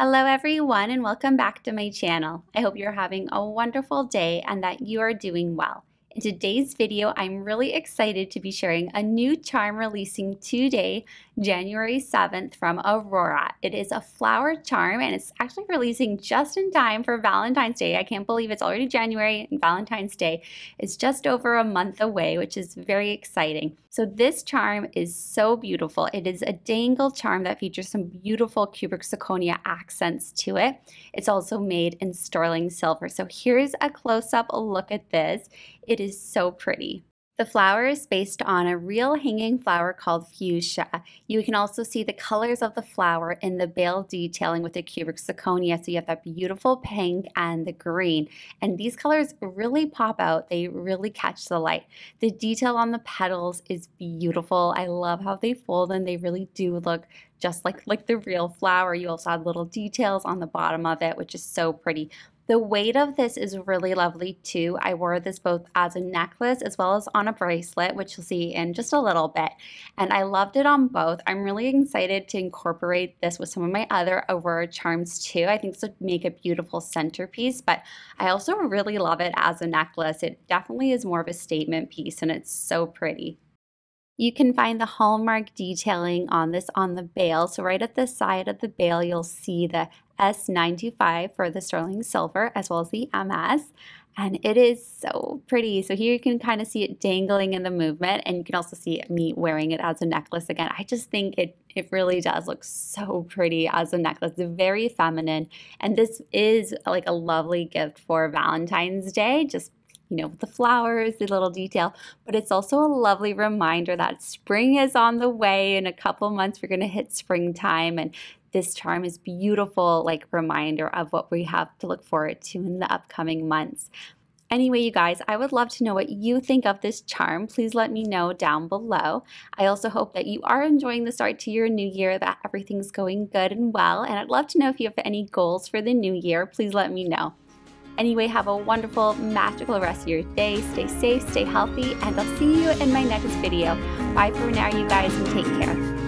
Hello everyone and welcome back to my channel. I hope you're having a wonderful day and that you are doing well. In today's video, I'm really excited to be sharing a new charm releasing today, January 7th from Aurora. It is a flower charm and it's actually releasing just in time for Valentine's Day. I can't believe it's already January and Valentine's Day is just over a month away, which is very exciting. So this charm is so beautiful. It is a dangle charm that features some beautiful cubic zirconia accents to it. It's also made in sterling silver. So here's a close-up look at this. It is so pretty. The flower is based on a real hanging flower called Fuchsia. You can also see the colors of the flower in the bale detailing with the cubic zirconia. So you have that beautiful pink and the green. And these colors really pop out. They really catch the light. The detail on the petals is beautiful. I love how they fold and they really do look just like the real flower. You also have little details on the bottom of it, which is so pretty. The weight of this is really lovely too. I wore this both as a necklace as well as on a bracelet, which you'll see in just a little bit. And I loved it on both. I'm really excited to incorporate this with some of my other Aurora charms too. I think this would make a beautiful centerpiece, but I also really love it as a necklace. It definitely is more of a statement piece and it's so pretty. You can find the hallmark detailing on this on the bale. So right at the side of the bale, you'll see the S925 for the sterling silver as well as the MS. And it is so pretty. So here you can kind of see it dangling in the movement and you can also see me wearing it as a necklace again. I just think it really does look so pretty as a necklace. It's very feminine. And this is like a lovely gift for Valentine's Day. Just with the flowers, the little detail, but it's also a lovely reminder that spring is on the way. In a couple months, we're going to hit springtime, and this charm is beautiful, like reminder of what we have to look forward to in the upcoming months. Anyway, you guys, I would love to know what you think of this charm. Please let me know down below. I also hope that you are enjoying the start to your new year, that everything's going good and well, and I'd love to know if you have any goals for the new year. Please let me know. Anyway, have a wonderful, magical rest of your day. Stay safe, stay healthy, and I'll see you in my next video. Bye for now, you guys, and take care.